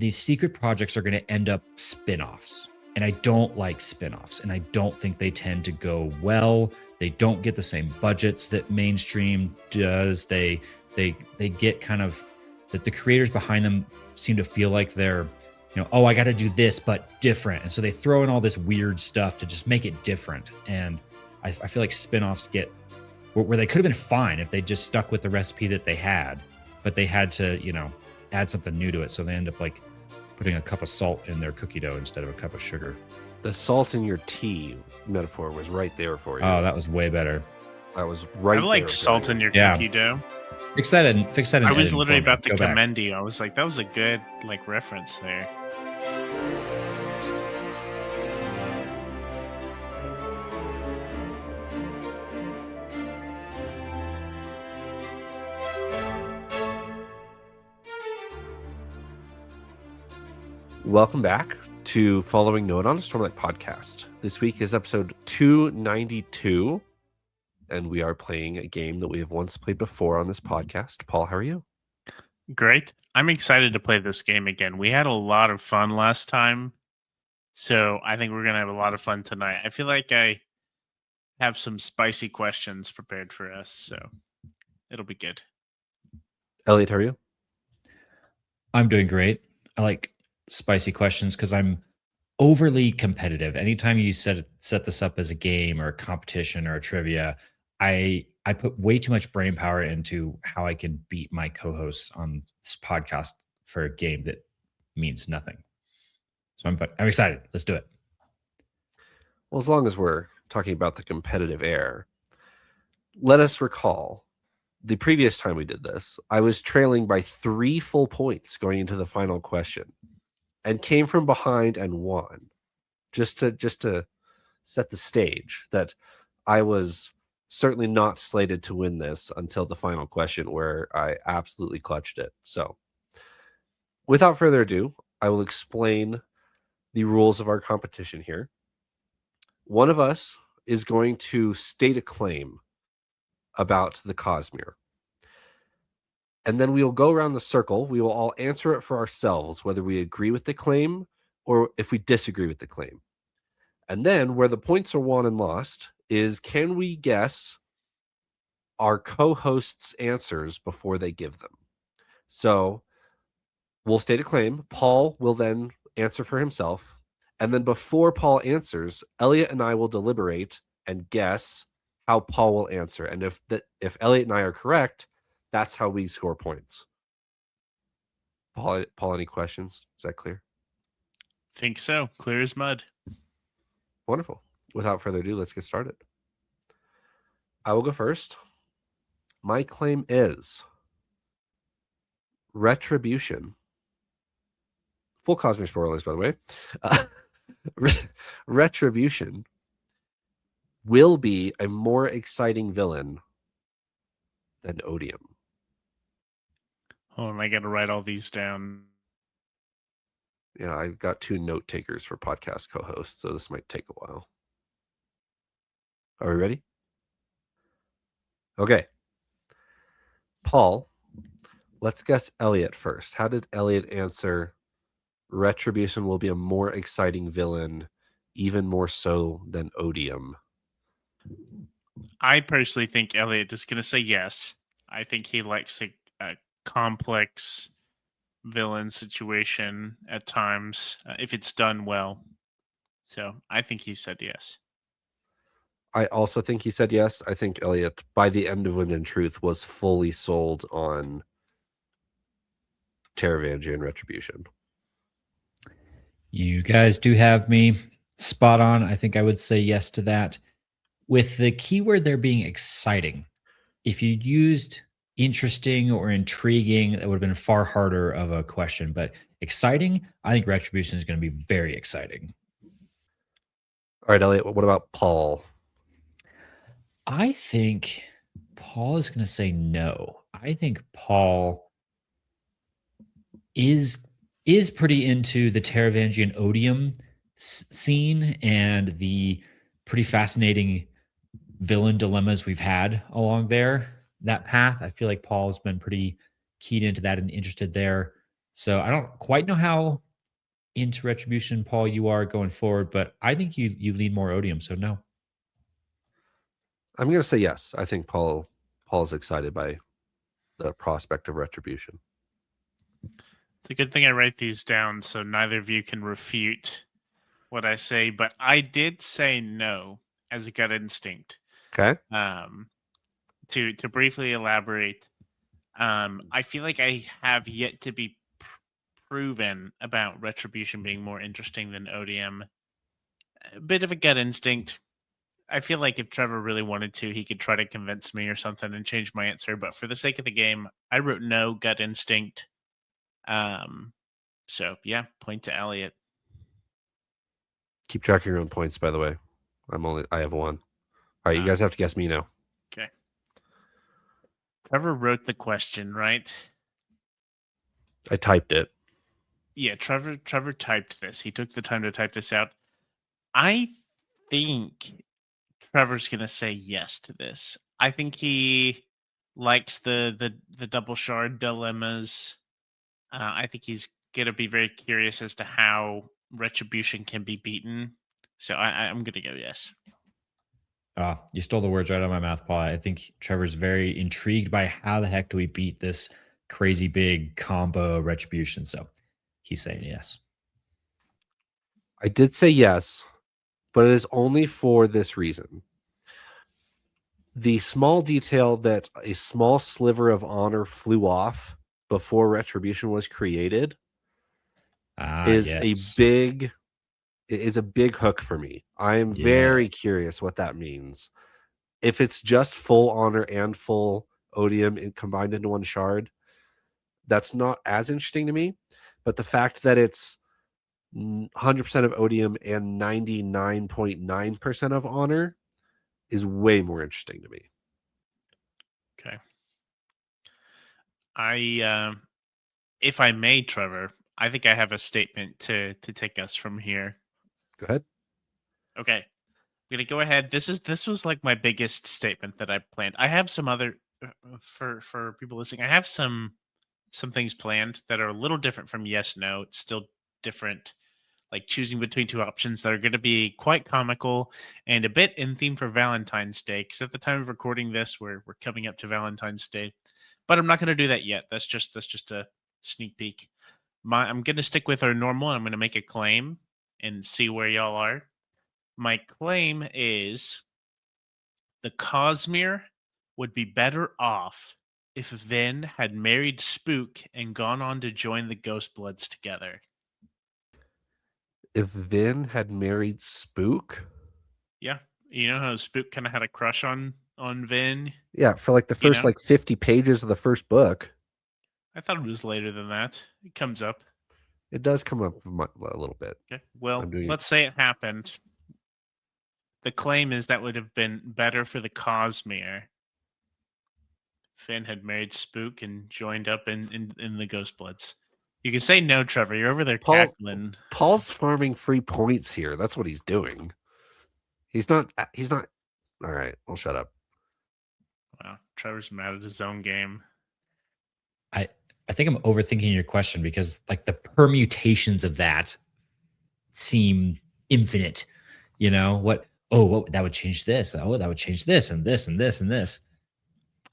these secret projects are going to end up spin-offs. And I don't like spin-offs, and I don't think they tend to go well. They don't get the same budgets that mainstream does. They get kind of that the creators behind them seem to feel like they're, oh, I got to do this, but different. And so they throw in all this weird stuff to just make it different. And I feel like spin-offs get where they could have been fine if they just stuck with the recipe that they had, but they had to, add something new to it. So they end up like putting a cup of salt in their cookie dough instead of a cup of sugar. The salt in your tea metaphor was right there for you. Oh, that was way better. I was right there. I like salt in your cookie dough. Fix that in I was literally about to Go back. commend you. I was like, that was a good reference there. Welcome back to Following Note on a Stormlight podcast. This week is episode 292, and we are playing a game that we have once played before on this podcast. Paul, how are you? Great. I'm excited to play this game again. We had a lot of fun last time, so I think we're going to have a lot of fun tonight. I feel like I have some spicy questions prepared for us, so it'll be good. Elliot, how are you? I'm doing great. I like spicy questions because I'm overly competitive. Anytime you set this up as a game or a competition or a trivia, I put way too much brain power into how I can beat my co-hosts on this podcast for a game that means nothing. So I'm excited. Let's do it. Well, as long as we're talking about the competitive air, let us recall the previous time we did this. I was trailing by 3 full points going into the final question, and came from behind and won, just to set the stage that I was certainly not slated to win this until the final question, where I absolutely clutched it. So without further ado, I will explain the rules of our competition here. One of us is going to state a claim about the Cosmere. And then we will go around the circle. We will all answer it for ourselves, whether we agree with the claim or if we disagree with the claim. And then where the points are won and lost is, can we guess our co-hosts' answers before they give them? So we'll state a claim. Paul will then answer for himself. And then before Paul answers, Elliot and I will deliberate and guess how Paul will answer. And if Elliot and I are correct, that's how we score points. Paul, any questions? Is that clear? Think so. Clear as mud. Wonderful. Without further ado, let's get started. I will go first. My claim is Retribution. Full Cosmere spoilers, by the way. Retribution will be a more exciting villain than Odium. Hold on, I got to write all these down. Yeah, I've got 2 note takers for podcast co-hosts, so this might take a while. Are we ready? Okay. Paul, let's guess Elliot first. How did Elliot answer Retribution will be a more exciting villain, even more so than Odium? I personally think Elliot is going to say yes. I think he likes a complex villain situation at times, if it's done well. So I think he said yes. I also think he said yes. I think Elliot, by the end of Wind and Truth, was fully sold on Taravangian Retribution. You guys do have me spot on. I think I would say yes to that. With the keyword there being exciting, if you used interesting or intriguing, that would have been far harder of a question. But exciting, I think Retribution is going to be very exciting. All right, Elliot, what about Paul? I think Paul is going to say no. I think Paul is pretty into the Taravangian Odium scene and the pretty fascinating villain dilemmas we've had along that path. I feel like Paul's been pretty keyed into that and interested there. So I don't quite know how into Retribution, Paul, you are going forward, but I think you lean more Odium. So no. I'm going to say yes. I think Paul's excited by the prospect of Retribution. It's a good thing I write these down so neither of you can refute what I say, but I did say no as a gut instinct. Okay. To briefly elaborate, I feel like I have yet to be proven about Retribution being more interesting than Odium. A bit of a gut instinct. I feel like if Trevor really wanted to, he could try to convince me or something and change my answer. But for the sake of the game, I wrote no, gut instinct. So yeah, point to Elliot. Keep track of your own points, by the way. I have one. All right, you guys have to guess me now. Okay. Trevor wrote the question, right? I typed it. Yeah, Trevor typed this. He took the time to type this out. I think Trevor's gonna say yes to this. I think he likes the double shard dilemmas. I think he's gonna be very curious as to how Retribution can be beaten. So I'm gonna go yes. You stole the words right out of my mouth, Paul. I think Trevor's very intrigued by how the heck do we beat this crazy big combo Retribution. So he's saying yes. I did say yes, but it is only for this reason. The small detail that a small sliver of honor flew off before Retribution was created is a big hook for me. I am very curious what that means. If it's just full honor and full Odium combined into one shard, that's not as interesting to me. But the fact that it's 100% of Odium and 99.9% of honor is way more interesting to me. Okay. If I may, Trevor, I think I have a statement to take us from here. Go ahead. Okay. I'm gonna go ahead. This was like my biggest statement that I planned. I have some other for people listening. I have some things planned that are a little different from yes no. It's still different, like choosing between two options that are going to be quite comical and a bit in theme for Valentine's Day. Because at the time of recording this, we're coming up to Valentine's Day, but I'm not going to do that yet. That's just a sneak peek. I'm going to stick with our normal. I'm going to make a claim and see where y'all are. My claim is the Cosmere would be better off if Vin had married Spook and gone on to join the Ghostbloods together. If Vin had married Spook? Yeah. You know how Spook kind of had a crush on Vin? Yeah, for like the first 50 pages of the first book. I thought it was later than that. It comes up. It does come up a little bit. Okay. Well, let's say it happened. The claim is that would have been better for the Cosmere. Finn had married Spook and joined up in the Ghostbloods. You can say no, Trevor. You're over there cackling. Paul's farming free points here. That's what he's doing. He's not. All right, I'll shut up. Wow, Trevor's mad at his own game. I think I'm overthinking your question because like the permutations of that seem infinite. You know what? Oh, that would change this. Oh, that would change this and this and this and this.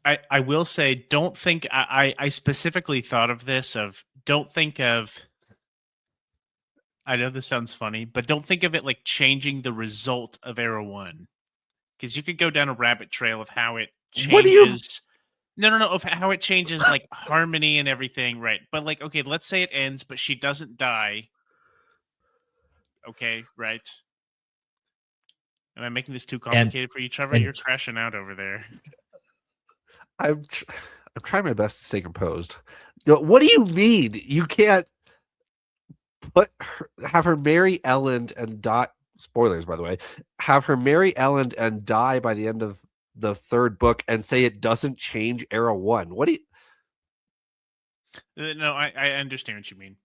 I will say, don't think I specifically thought of this don't think of, I know this sounds funny, but don't think of it like changing the result of Era 1. Because you could go down a rabbit trail of how it changes. What do you... No, of how it changes like harmony and everything, right? But like, okay, let's say it ends, but she doesn't die. Okay, right? Am I making this too complicated for you, Trevor? You're crashing out over there. I'm trying my best to stay composed. What do you mean? You can't have her marry Elend and die. Spoilers, by the way. Have her marry Elend and die by the end of the third book and say it doesn't change Era 1. What do you... No, I understand what you mean.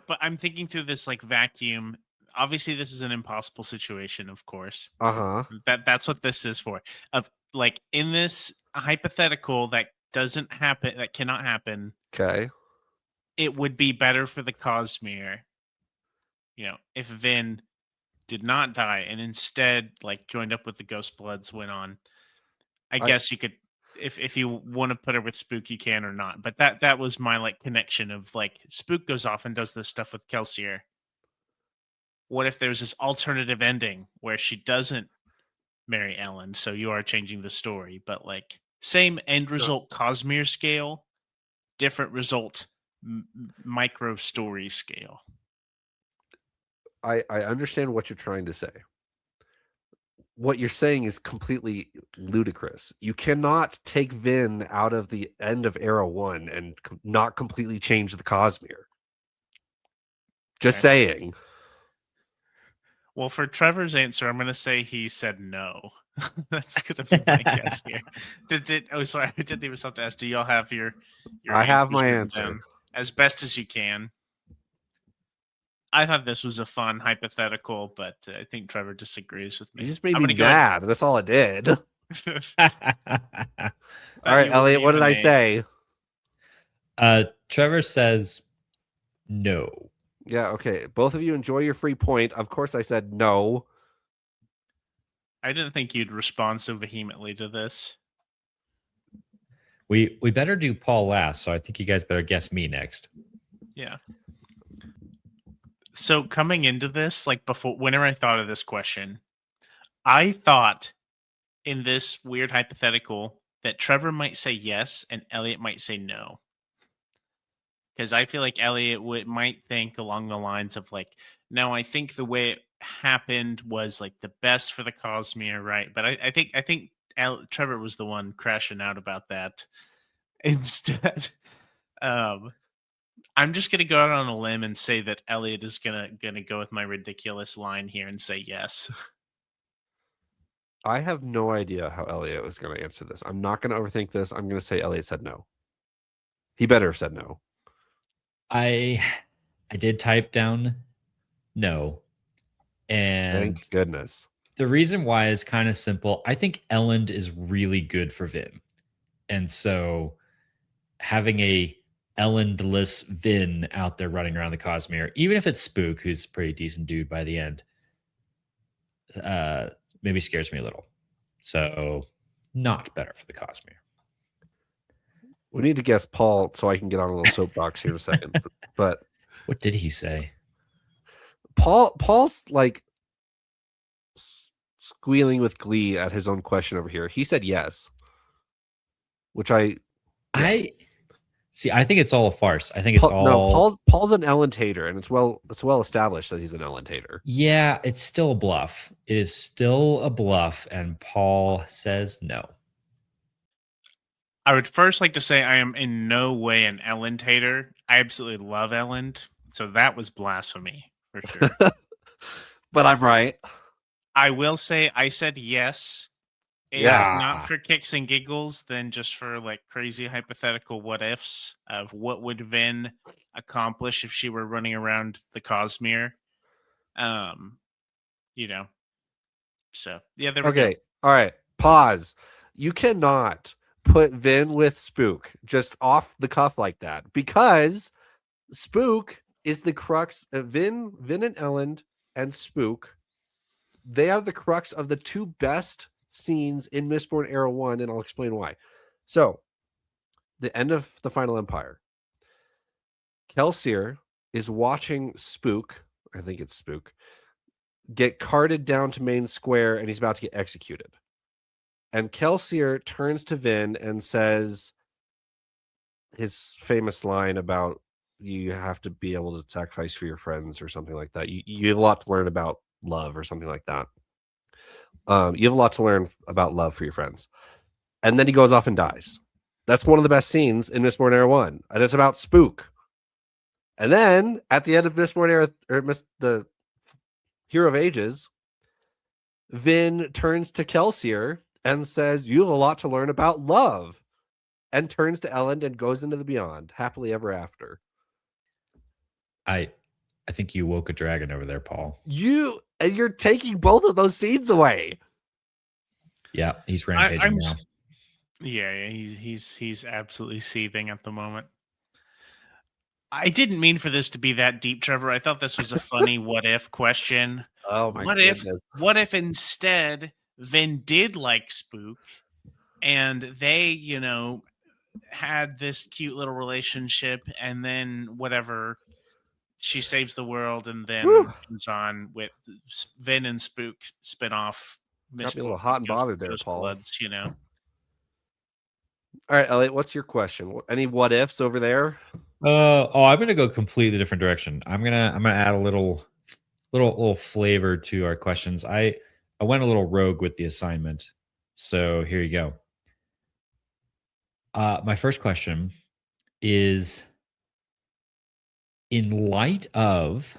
But I'm thinking through this like vacuum. Obviously, this is an impossible situation, of course. That's what this is for. Of like in this hypothetical that doesn't happen, that cannot happen. Okay. it would be better for the Cosmere, if Vin did not die and instead like joined up with the Ghost Bloods, went on. I guess you could, if you want to put her with Spook, you can or not. But that was my like connection of like Spook goes off and does this stuff with Kelsier. What if there's this alternative ending where she doesn't marry Ellen? So you are changing the story, but like same end result, Cosmere scale, different result, micro story scale. I understand what you're trying to say. What you're saying is completely ludicrous. You cannot take Vin out of the end of Era 1 and not completely change the Cosmere. Just saying. Well, for Trevor's answer, I'm going to say he said no. That's going to be my guess here. Sorry, I didn't even have to ask. Do y'all have your I have my written answer. down as best as you can? I thought this was a fun hypothetical, but I think Trevor disagrees with me. You just made me mad. That's all it did. All right, Elliot, what did I say? Trevor says no. Yeah, okay. Both of you enjoy your free point. Of course I said no. I didn't think you'd respond so vehemently to this. We better do Paul last, so I think you guys better guess me next. Yeah. So coming into this, like whenever I thought of this question, I thought in this weird hypothetical that Trevor might say yes and Elliot might say no. Because I feel like Elliot might think along the lines of like, no, I think the way it happened was like the best for the Cosmere, right? But I think Trevor was the one crashing out about that instead. I'm just gonna go out on a limb and say that Elliot is gonna go with my ridiculous line here and say yes. I have no idea how Elliot was going to answer this. I'm not going to overthink this. I'm going to say Elliot said no. He better have said no. I did type down no. And thank goodness. The reason why is kind of simple. I think Elend is really good for Vin. And so having a Elendless Vin out there running around the Cosmere, even if it's Spook, who's a pretty decent dude by the end, maybe scares me a little. So not better for the Cosmere. We need to guess Paul so I can get on a little soapbox here in a second. But what did he say? Paul's like squealing with glee at his own question over here. He said yes, which I see. I think it's all a farce. I think it's all no. Paul's an Elend hater, and it's well established that he's an Elend hater. Yeah, it's still a bluff. It is still a bluff, and Paul says no. I would first like to say I am in no way an Elend hater. I absolutely love Elend, so that was blasphemy for sure. But I'm right. I will say I said yes. If not for kicks and giggles, then just for like crazy hypothetical what ifs of what would Vin accomplish if she were running around the Cosmere. So yeah, there we go. All right. Pause. You cannot put Vin with Spook just off the cuff like that, because Spook is the crux of Vin and Elend and Spook. They are the crux of the two best scenes in Mistborn Era 1, and I'll explain why. So, the end of the Final Empire. Kelsier is watching Spook, I think it's Spook, get carted down to Main Square, and he's about to get executed. And Kelsier turns to Vin and says his famous line about you have to be able to sacrifice for your friends or something like that. You have a lot to learn about love or something like that. You have a lot to learn about love for your friends. And then he goes off and dies. That's one of the best scenes in Mistborn Era 1. And it's about Spook. And then at the end of Mistborn Era, or the Hero of Ages, Vin turns to Kelsier and says, you have a lot to learn about love. And turns to Elend and goes into the beyond, happily ever after. I think you woke a dragon over there, Paul. You're taking both of those scenes away. Yeah, he's rampaging now. Yeah, he's absolutely seething at the moment. I didn't mean for this to be that deep, Trevor. I thought this was a funny what if question. Oh my goodness. What if instead Vin did like Spook and they, had this cute little relationship and then whatever, she saves the world and Whew. then moves on with Vin and Spook spinoff. Got me a little hot and bothered there, Paul. Bloods, All right, Elliot, what's your question? Any what ifs over there? I'm gonna go completely different direction. I'm gonna add a little flavor to our questions. I went a little rogue with the assignment, so here you go. My first question is, in light of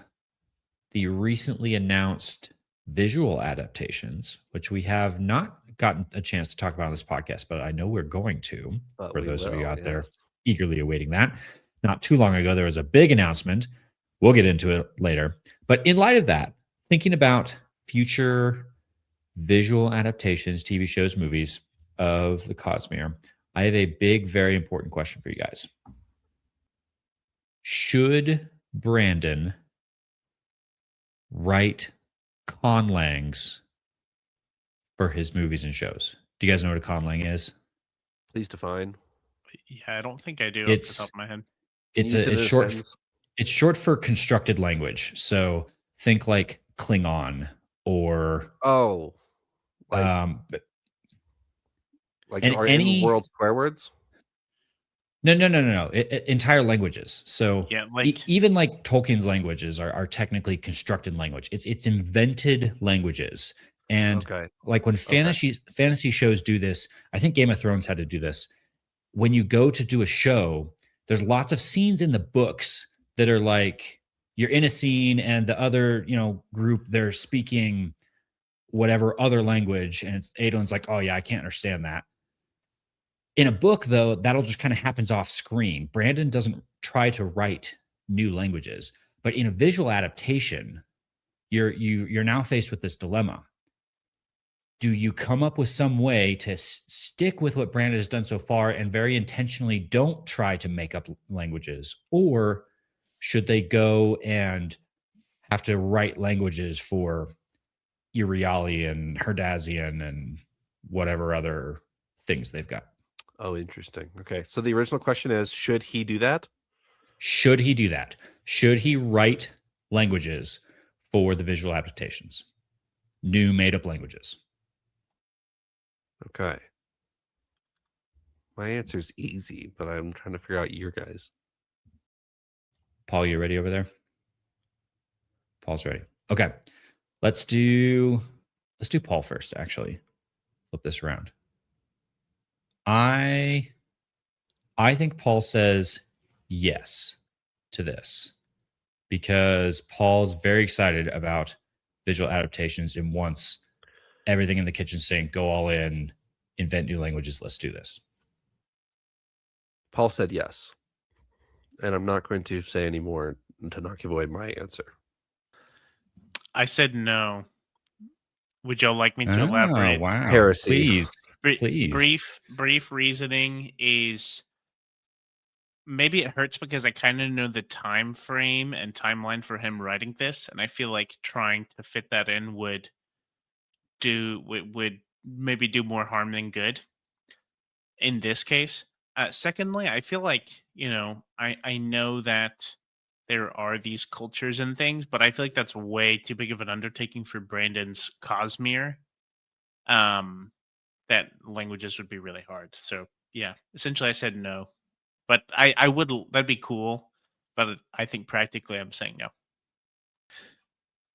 the recently announced visual adaptations, which we have not gotten a chance to talk about on this podcast, but I know we're going to, for those of you out there eagerly awaiting that. Not too long ago, there was a big announcement. We'll get into it later. But in light of that, thinking about future visual adaptations, TV shows, movies of the Cosmere, I have a big, very important question for you guys. Should Brandon write conlangs for his movies and shows? Do you guys know what a conlang is? Please define. Yeah, I don't think I do off the top of my head. It's short for constructed language. So think like Klingon or like any world swear words. No. Entire languages. So yeah, even like Tolkien's languages are technically constructed language. It's invented languages. And like when fantasy shows do this, I think Game of Thrones had to do this. When you go to do a show, there's lots of scenes in the books that are like you're in a scene and the other, group, they're speaking whatever other language, and Adolin's like, oh yeah, I can't understand that. In a book, though, that'll just kind of happens off screen. Brandon doesn't try to write new languages, but in a visual adaptation, you're now faced with this dilemma. Do you come up with some way to stick with what Brandon has done so far and very intentionally don't try to make up languages? Or should they go and have to write languages for Uriali and Herdazian and whatever other things they've got? Oh, interesting. Okay. So the original question is, should he do that? Should he do that? Should he write languages for the visual adaptations? New made-up languages. Okay. My answer is easy, but I'm trying to figure out your guys. Paul, you ready over there? Paul's ready. Okay. Let's do Paul first, actually. Flip this around. I think Paul says yes to this because Paul's very excited about visual adaptations and wants everything in the kitchen sink, go all in, invent new languages. Let's do this. Paul said yes. And I'm not going to say any more to not give away my answer. I said no. Would y'all like me to elaborate? Wow. Heresy. Please. Brief reasoning is maybe it hurts because I kind of know the time frame and timeline for him writing this, and I feel like trying to fit that in would maybe do more harm than good in this case. Secondly, I feel like, I know that there are these cultures and things, but I feel like that's way too big of an undertaking for Brandon's Cosmere. That languages would be really hard. So yeah, essentially I said no, but I would, that'd be cool. But I think practically I'm saying no.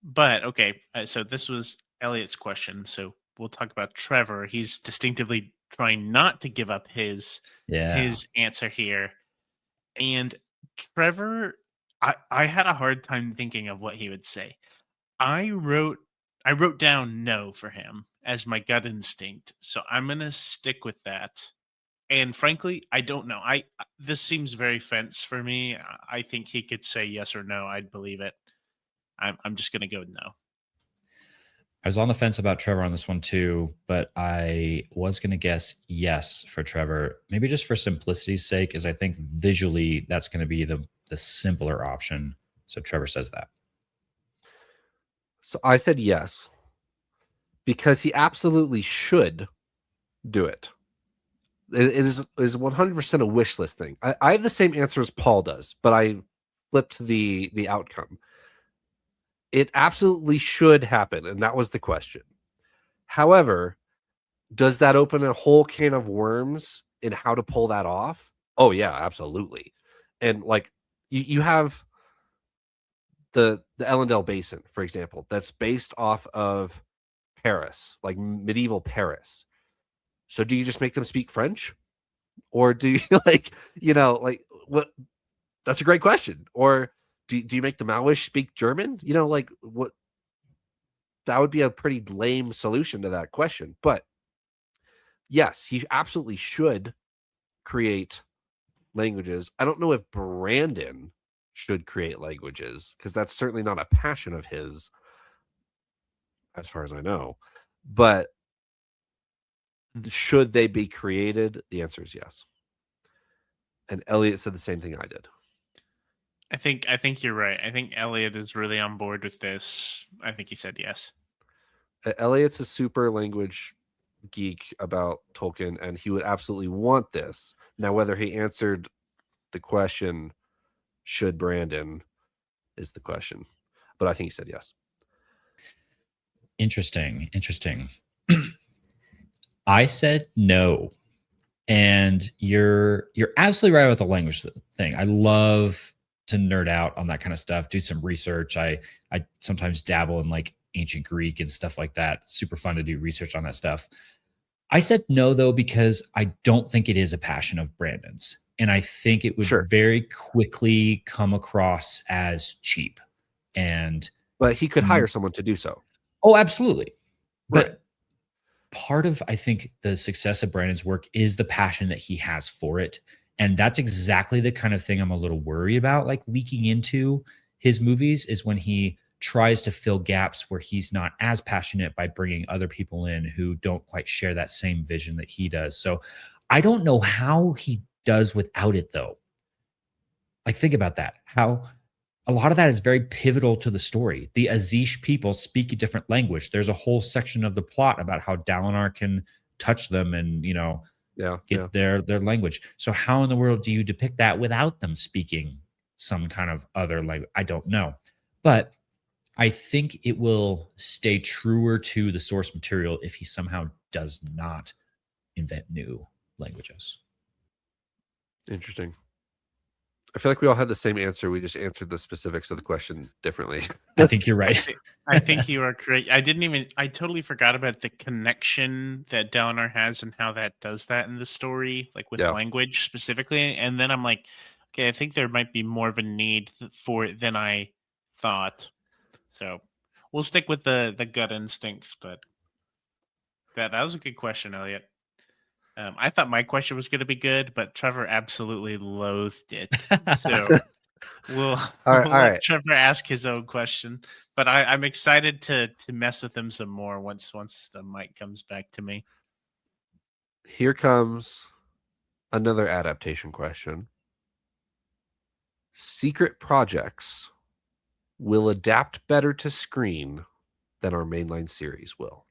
But okay, so this was Elliot's question. So we'll talk about Trevor. He's distinctively trying not to give up his answer here. And Trevor, I had a hard time thinking of what he would say. I wrote down no for him as my gut instinct. So I'm going to stick with that. And frankly, I don't know. This seems very fence for me. I think he could say yes or no. I'd believe it. I'm just going to go with no. I was on the fence about Trevor on this one too, but I was going to guess yes for Trevor. Maybe just for simplicity's sake, is I think visually that's going to be the the simpler option. So Trevor says that. So I said yes, because he absolutely should do it. It is 100% a wish list thing. I have the same answer as Paul does, but I flipped the outcome. It absolutely should happen, and that was the question. However, does that open a whole can of worms in how to pull that off? Oh yeah, absolutely. And like you have the Ellendale Basin, for example, that's based off of Paris, like medieval Paris. So do you just make them speak French? Or do you like what? That's a great question. Or do you make the Maoists speak German? Like what? That would be a pretty lame solution to that question. But yes, he absolutely should create languages. I don't know if Brandon should create languages, because that's certainly not a passion of his, as far as I know. But should they be created? The answer is yes. And Elliot said the same thing I did. I think you're right. I think Elliot is really on board with this. I think he said yes. Elliot's a super language geek about Tolkien, and he would absolutely want this. Now, whether he answered the question, should Brandon, is the question. But I think he said yes. Interesting. I said no. And you're absolutely right about the language thing. I love to nerd out on that kind of stuff, do some research. I sometimes dabble in like ancient Greek and stuff like that. Super fun to do research on that stuff. I said no, though, because I don't think it is a passion of Brandon's. And I think it would very quickly come across as cheap. But he could hire someone to do so. Oh, absolutely. Right. But part of, I think, the success of Brandon's work is the passion that he has for it. And that's exactly the kind of thing I'm a little worried about, like leaking into his movies, is when he tries to fill gaps where he's not as passionate by bringing other people in who don't quite share that same vision that he does. So I don't know how he does without it, though. Like, think about that. How a lot of that is very pivotal to the story. The Azish people speak a different language. There's a whole section of the plot about how Dalinar can touch them and, get their language. So how in the world do you depict that without them speaking some kind of other language? I don't know. But I think it will stay truer to the source material if he somehow does not invent new languages. Interesting. I feel like we all had the same answer. We just answered the specifics of the question differently. I think you're right. I think you are correct. I totally forgot about the connection that Dalinar has and how that does that in the story, like with language specifically. And then I'm like, okay, I think there might be more of a need for it than I thought. So we'll stick with the gut instincts, but that was a good question, Elliot. I thought my question was going to be good, but Trevor absolutely loathed it. So we'll let Trevor ask his own question. But I'm excited to mess with him some more once the mic comes back to me. Here comes another adaptation question. Secret projects will adapt better to screen than our mainline series will.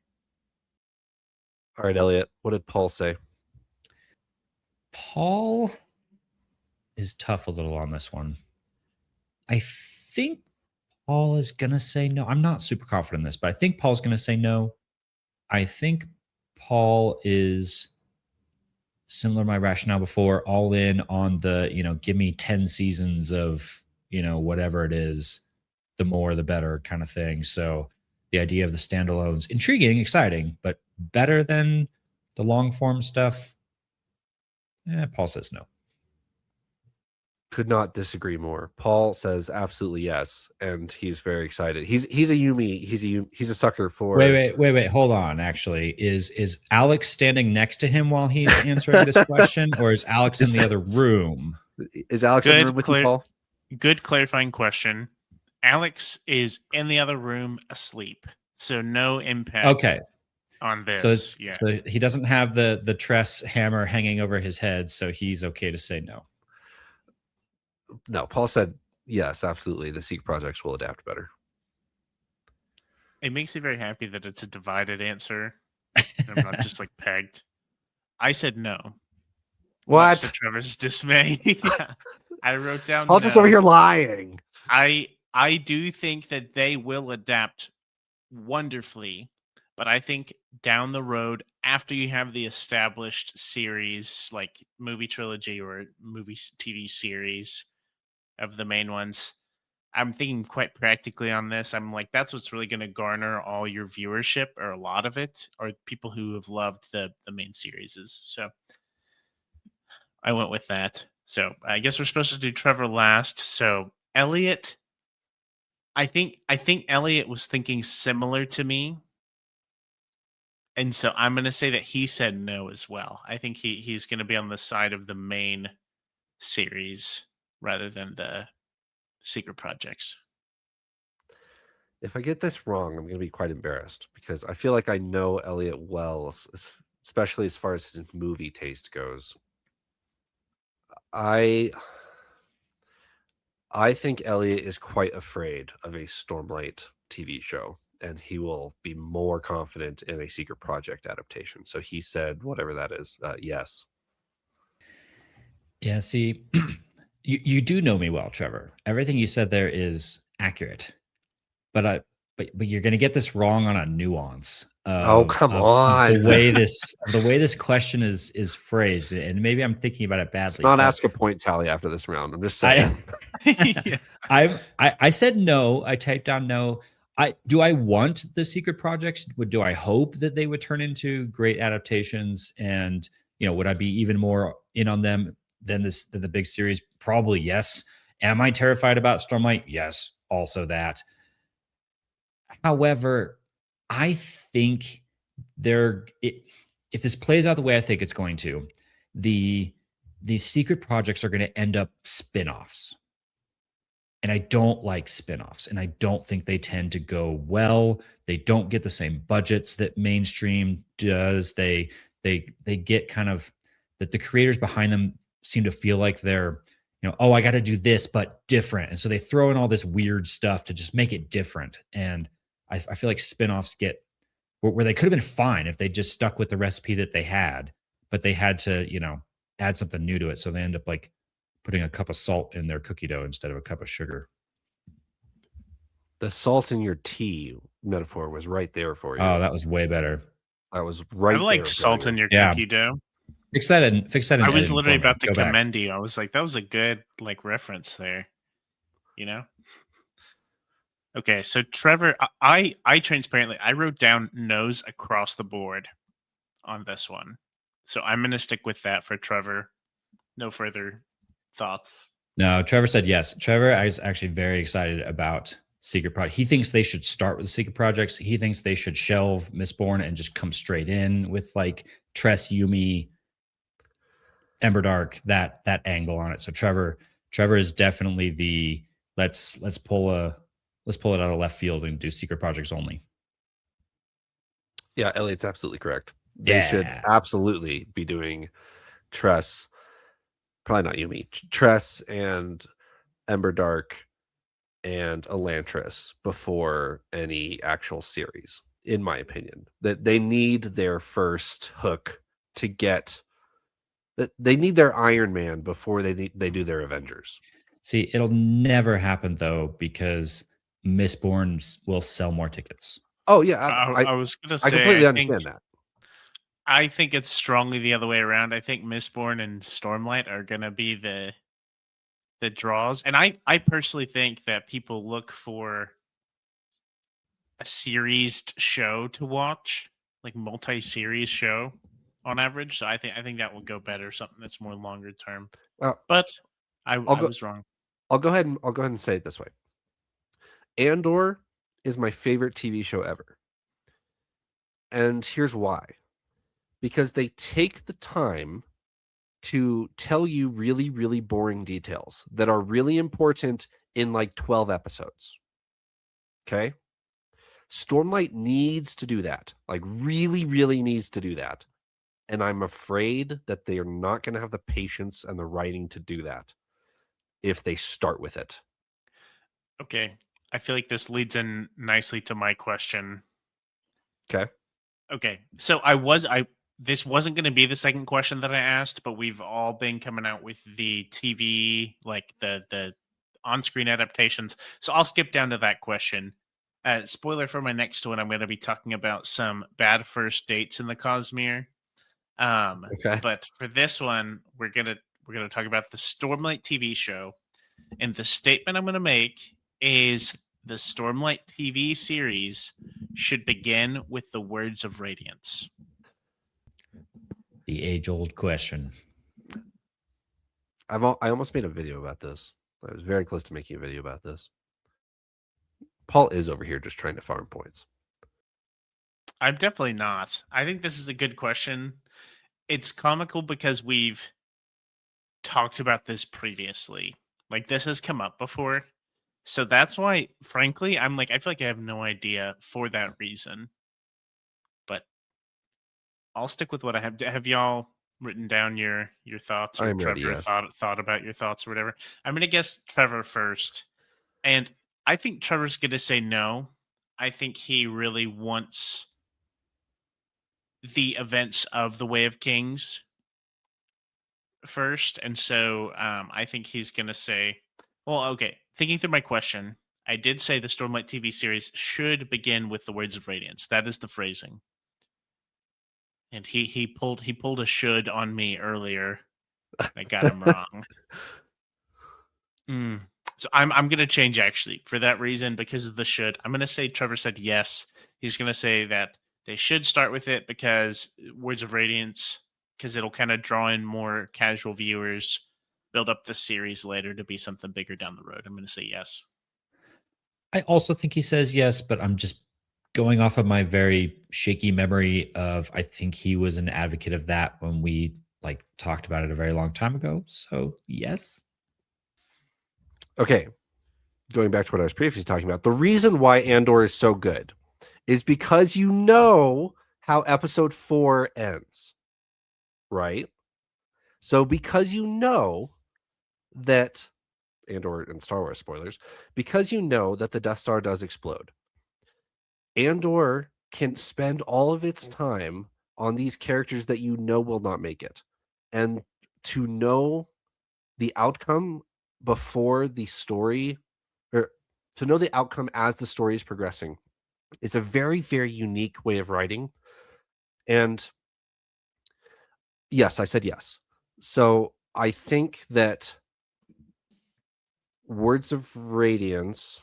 All right, Elliot, what did Paul say? Paul is tough a little on this one. I think Paul is going to say no. I'm not super confident in this, but I think Paul's going to say no. I think Paul is similar to my rationale before, all in on the, give me 10 seasons of, whatever it is, the more the better kind of thing. So the idea of the standalones, intriguing, exciting, but better than the long form stuff. Paul says no. Could not disagree more. Paul says absolutely yes, and he's very excited. He's a Yumi. He's a sucker for. Wait. Hold on. Actually, is Alex standing next to him while he's answering this question, or is Alex in the other room? Is Alex in the room with you, Paul? Good clarifying question. Alex is in the other room asleep, so no impact. Okay. On this, so he doesn't have the tress hammer hanging over his head, so he's okay to say no. No, Paul said yes, absolutely. The Seek projects will adapt better. It makes me very happy that it's a divided answer. And I'm not just like pegged. I said no. Much to What? Trevor's dismay. Yeah. I wrote down Paul just over no. here lying. I do think that they will adapt wonderfully, but I think down the road, after you have the established series, like movie trilogy or TV series of the main ones, I'm thinking quite practically on this. I'm like, that's what's really going to garner all your viewership, or a lot of it, or people who have loved the main series. So I went with that. So I guess we're supposed to do Trevor last. So Elliot, I think Elliot was thinking similar to me. And so I'm going to say that he said no as well. I think he's going to be on the side of the main series rather than the secret projects. If I get this wrong, I'm going to be quite embarrassed because I feel like I know Elliot well, especially as far as his movie taste goes. I think Elliot is quite afraid of a Stormlight TV show, and he will be more confident in a Secret Project adaptation. So he said, whatever that is, yes. Yeah, see, you do know me well, Trevor. Everything you said there is accurate, but you're going to get this wrong on a nuance. Oh, come of on. the way this question is phrased, and maybe I'm thinking about it badly. Let's not but ask a point tally after this round. I'm just saying. Yeah. I said no. I typed down no. Do I want the secret projects? Do I hope that they would turn into great adaptations? And would I be even more in on them than the big series? Probably yes. Am I terrified about Stormlight? Yes. Also that. However, I think if this plays out the way I think it's going to, the secret projects are going to end up spin-offs. And I don't like spin-offs, and I don't think they tend to go well. They don't get the same budgets that mainstream does. They get kind of that the creators behind them seem to feel like they're, oh, I got to do this but different. And so they throw in all this weird stuff to just make it different. And I feel like spin-offs get where they could have been fine if they just stuck with the recipe that they had, but they had to, add something new to it. So they end up like putting a cup of salt in their cookie dough instead of a cup of sugar. The salt in your tea metaphor was right there for you. Oh, that was way better. I was right I like there salt in your Yeah. cookie dough. Fix that in I was editing literally for me. about to Go back. commend you. I was like, that was a good reference there. Okay, so Trevor, I transparently I wrote down no's across the board on this one. So I'm gonna stick with that for Trevor. No further thoughts. No, Trevor said yes. Trevor is actually very excited about Secret Project. He thinks they should start with the Secret Projects. He thinks they should shelve Mistborn and just come straight in with like Tress, Yumi, Emberdark, that angle on it. So Trevor is definitely the let's pull it out of left field and do Secret Projects only. Yeah, Elliot's absolutely correct. They should absolutely be doing Tress, probably not Yumi, Tress and Emberdark and Elantris before any actual series, in my opinion. That they need their first hook to get that they need their Iron Man before they do their Avengers. See, it'll never happen though, because Mistborn will sell more tickets. Oh yeah, I was gonna say I completely understand that. I think it's strongly the other way around. I think Mistborn and Stormlight are gonna be the draws. And I personally think that people look for a series show to watch, like multi-series show on average. So I think that will go better, something that's more longer term. But I was wrong. I'll go ahead and say it this way. Andor is my favorite TV show ever. And here's why. Because they take the time to tell you really, really boring details that are really important in like 12 episodes. Okay? Stormlight needs to do that. Like really, really needs to do that. And I'm afraid that they are not going to have the patience and the writing to do that. if they start with it. Okay. I feel like this leads in nicely to my question. Okay. Okay. So this wasn't going to be the second question that I asked, but we've all been coming out with the TV, like the on-screen adaptations. So I'll skip down to that question. Spoiler for my next one, I'm going to be talking about some bad first dates in the Cosmere. Okay. But for this one, we're gonna talk about the Stormlight TV show, and the statement I'm going to make is the Stormlight TV series should begin with the words of radiance. The age-old question. I almost made a video about this. I was very close to making a video about this. Paul is over here just trying to farm points. I'm definitely not. I think this is a good question. It's comical because we've talked about this previously. Like, this has come up before. So that's why, frankly, I'm like, I feel like I have no idea for that reason. But I'll stick with what I have. Have y'all written down your thoughts, or I'm ready, Trevor yes. thought about your thoughts or whatever? I'm gonna guess Trevor first. And I think Trevor's gonna say no. I think he really wants the events of the Way of Kings first. And so I think he's gonna say, well, okay, thinking through my question, I did say the Stormlight TV series should begin with the words of radiance. That is the phrasing. And he pulled a should on me earlier. I got him wrong. So I'm gonna change actually for that reason, because of the should. I'm gonna say Trevor said yes. He's gonna say that they should start with it because words of radiance, because it'll kind of draw in more casual viewers, build up the series later to be something bigger down the road. I'm gonna say yes. I also think he says yes, but I'm just going off of my very shaky memory of I think he was an advocate of that when we like talked about it a very long time ago. So yes. Okay. Going back to what I was previously talking about, the reason why Andor is so good is because you know how episode 4 ends, right? So because you know that Andor and Star Wars spoilers, because you know that the Death Star does explode, Andor can spend all of its time on these characters that you know will not make it. And to know the outcome before the story, or to know the outcome as the story is progressing, is a very, very unique way of writing. And yes, I said yes. So I think that Words of Radiance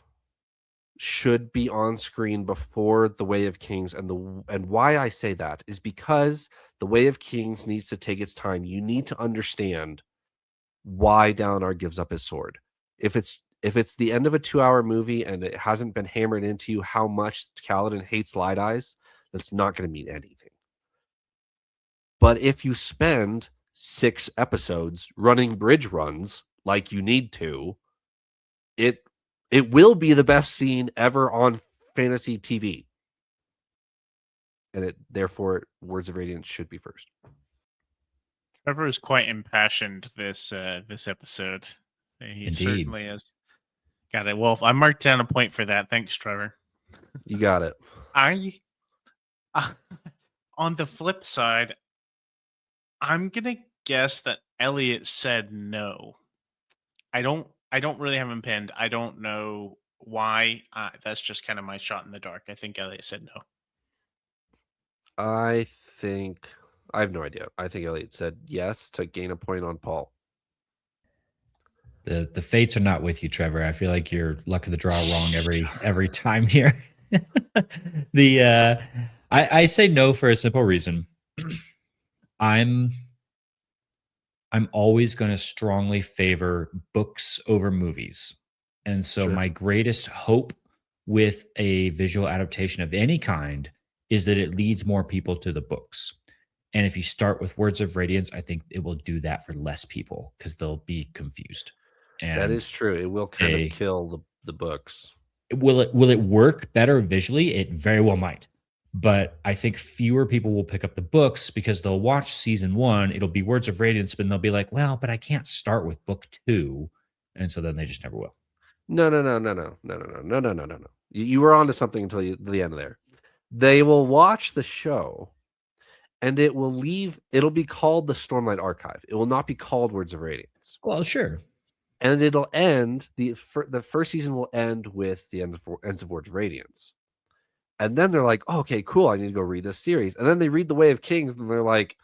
should be on screen before the Way of Kings, and why I say that is because the Way of Kings needs to take its time. You need to understand why Dalinar gives up his sword. If it's the end of a 2-hour movie and it hasn't been hammered into you how much Kaladin hates Light Eyes, that's not going to mean anything. But if you spend 6 episodes running bridge runs like you need to, it will be the best scene ever on fantasy TV. And therefore Words of Radiance should be first. Trevor is quite impassioned this episode. He Indeed. certainly is. Got it. Well, I marked down a point for that. Thanks, Trevor. You got it. On the flip side, I'm gonna guess that Elliot said no. I don't really have him pinned. I don't know why. That's just kind of my shot in the dark. I think Elliot said no. I have no idea. I think Elliot said yes to gain a point on Paul. The fates are not with you, Trevor. I feel like you're luck of the draw wrong every time here. I say no for a simple reason. I'm always going to strongly favor books over movies. And so Sure. my greatest hope with a visual adaptation of any kind is that it leads more people to the books. And if you start with Words of Radiance, I think it will do that for less people because they'll be confused. And that is true. It will kind of kill the books. Will it work better visually? It very well might. But I think fewer people will pick up the books because they'll watch season 1. It'll be Words of Radiance, but they'll be like, well, but I can't start with book 2. and so then they just never will. No. You were onto something until the end of there. They will watch the show, and it'll be called the Stormlight Archive. It will not be called Words of Radiance. Well, sure. And it'll end, the first season will end with the ends of Words of Radiance. And then they're like, oh, okay, cool, I need to go read this series. And then they read The Way of Kings, and they're like,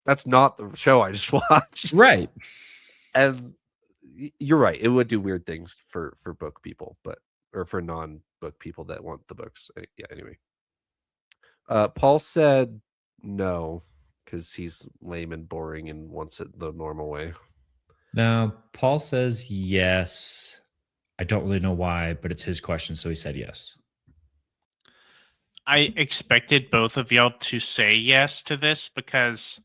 that's not the show I just watched. Right. And you're right. It would do weird things for book people, or for non-book people that want the books. Yeah, anyway. Paul said no, because he's lame and boring and wants it the normal way. Now, Paul says yes. I don't really know why, but it's his question, so he said yes. I expected both of y'all to say yes to this because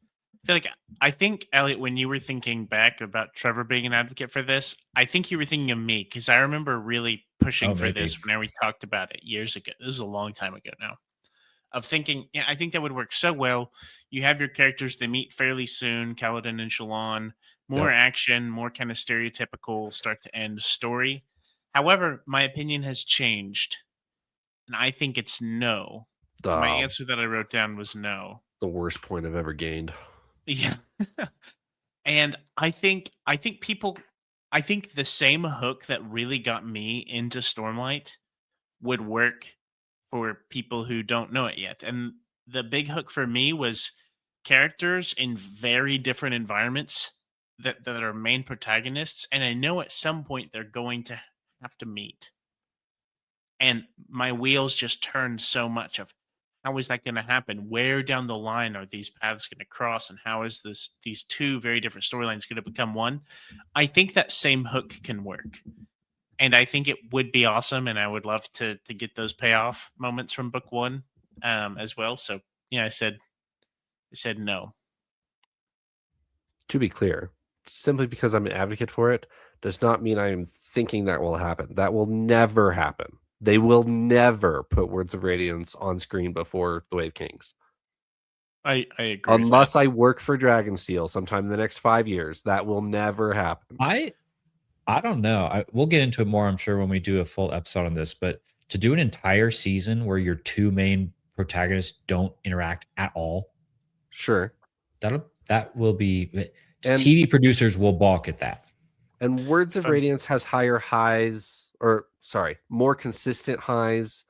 I think, Elliot, when you were thinking back about Trevor being an advocate for this, I think you were thinking of me because I remember really pushing for maybe. this whenever we talked about it years ago. This is a long time ago now. Of thinking, yeah, I think that would work so well. You have your characters, they meet fairly soon, Kaladin and Shallan, more action, more kind of stereotypical start to end story. However, my opinion has changed, and I think it's no. My answer that I wrote down was no. The worst point I've ever gained. Yeah. And I think the same hook that really got me into Stormlight would work for people who don't know it yet. And the big hook for me was characters in very different environments that are main protagonists. And I know at some point they're going to have to meet. And my wheels just turned so much of how is that going to happen? Where down the line are these paths going to cross? And how is these two very different storylines going to become one? I think that same hook can work. And I think it would be awesome, and I would love to get those payoff moments from book one as well. So yeah, I said no. To be clear, simply because I'm an advocate for it does not mean I am thinking that will happen. That will never happen. They will never put Words of Radiance on screen before The Way of Kings. I agree. Unless I work for Dragonsteel sometime in the next 5 years, that will never happen. I don't know. We'll get into it more, I'm sure, when we do a full episode on this. But to do an entire season where your two main protagonists don't interact at all, sure, that will be. And TV producers will balk at that. And Words of Radiance has higher highs, more consistent highs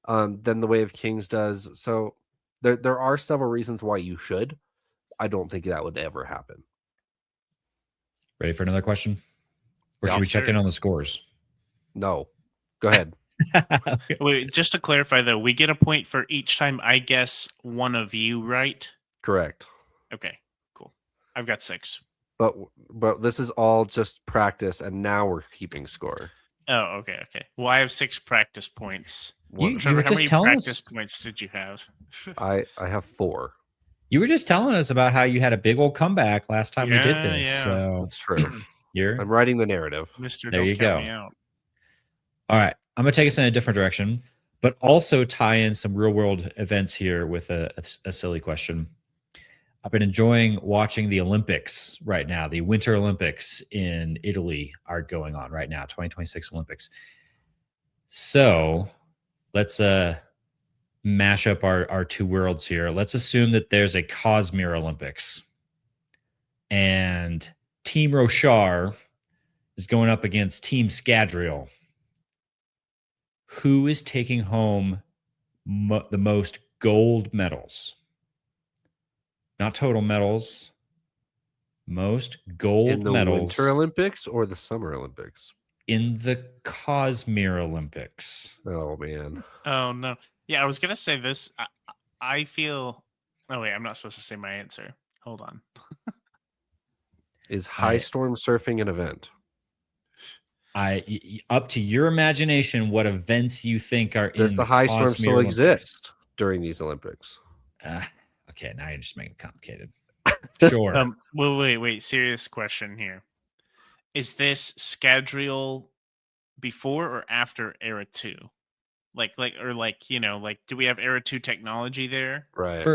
than The Way of Kings does. So there are several reasons why you should. I don't think that would ever happen. Ready for another question? Or should we check in on the scores? No. Go ahead. Okay. Wait, just to clarify, though, we get a point for each time I guess one of you right? Correct. Okay, cool. I've got 6. But this is all just practice, and now we're keeping score. Oh, okay. Well, I have 6 practice points. Trevor, how many practice points did you have? I have 4. You were just telling us about how you had a big old comeback last time we did this. Yeah. So that's true. I'm writing the narrative. There you go. All right. I'm going to take us in a different direction, but also tie in some real world events here with a silly question. I've been enjoying watching the Olympics right now. The Winter Olympics in Italy are going on right now, 2026 Olympics. So let's mash up our two worlds here. Let's assume that there's a Cosmere Olympics. And Team Roshar is going up against Team Scadrial. Who is taking home the most gold medals? Not total medals. Most gold medals. In the Winter Olympics or the Summer Olympics? In the Cosmere Olympics. Oh, man. Oh, no. Yeah, I was going to say this. I feel... Oh, wait, I'm not supposed to say my answer. Hold on. Is high storm surfing an event? Up to your imagination, what events you think are Does in the high storm still Olympics? Exist during these Olympics? Okay, now you're just making it complicated. Sure. Wait. Serious question here. Is this Scadrial before or after Era 2? Do we have Era 2 technology there? Right.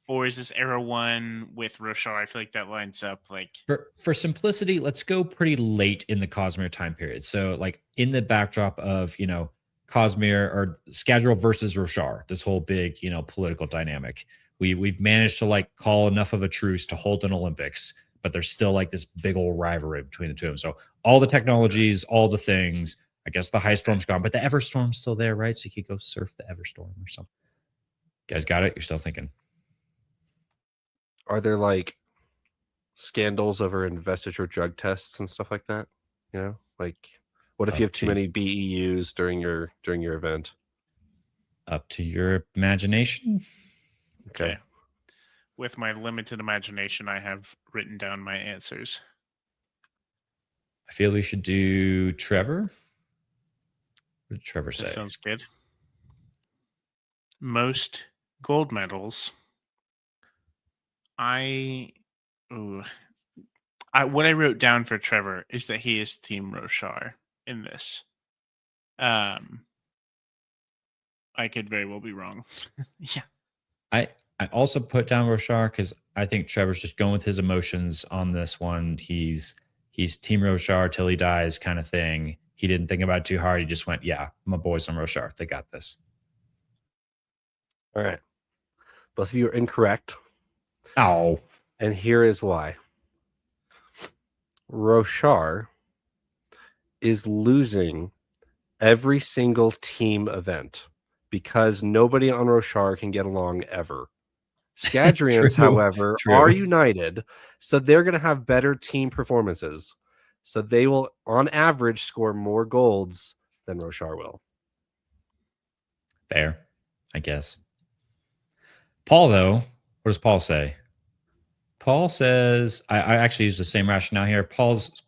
Or is this era 1 with Roshar? I feel like that lines up like For simplicity, let's go pretty late in the Cosmere time period. So like in the backdrop of, Cosmere or Scadrial versus Roshar, this whole big, political dynamic. We've managed to like call enough of a truce to hold an Olympics, but there's still like this big old rivalry between the two of them. So all the technologies, all the things. I guess the high storm's gone, but the Everstorm's still there, right? So you could go surf the Everstorm or something. You guys got it? You're still thinking. Are there like scandals over investiture drug tests and stuff like that? Like what if you have too many BEUs during your event? Up to your imagination. Okay. With my limited imagination, I have written down my answers. I feel we should do Trevor. What did Trevor say? That sounds good. Most gold medals. What I wrote down for Trevor is that he is Team Roshar in this. I could very well be wrong. Yeah. I also put down Roshar because I think Trevor's just going with his emotions on this one. He's Team Roshar till he dies kind of thing. He didn't think about it too hard. He just went, yeah, my boys on Roshar. They got this. All right. Both of you are incorrect. Oh. And here is why. Roshar is losing every single team event because nobody on Roshar can get along ever. Scadrians, however, are united, so they're going to have better team performances. So they will, on average, score more golds than Roshar will. Fair, I guess. Paul, though, what does Paul say? Paul says, I actually use the same rationale here. Paul's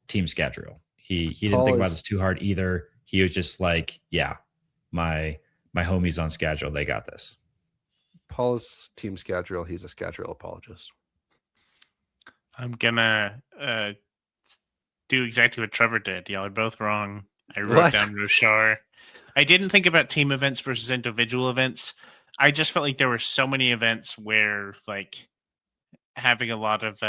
Team Scadrial. He didn't think about this too hard either. He was just like, yeah, my homies on Scadrial, they got this. Paul's Team Scadrial. He's a Scadrial apologist. I'm gonna do exactly what Trevor did. Y'all are both wrong. I wrote down Roshar. I didn't think about team events versus individual events. I just felt like there were so many events where like having a lot of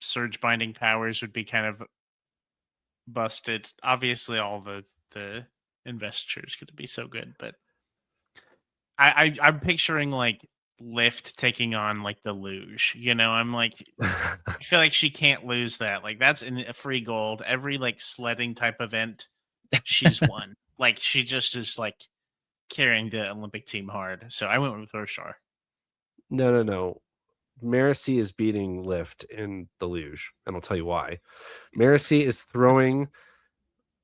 surge binding powers would be kind of busted. Obviously, all the investitures could be so good, but I'm picturing like Lift taking on like the luge. I'm like, I feel like she can't lose that. Like that's a free gold. Every like sledding type event, she's won. Like she just is like carrying the Olympic team hard. So I went with Roshar. No. Marcy is beating Lift in the luge, and I'll tell you why. Marcy is throwing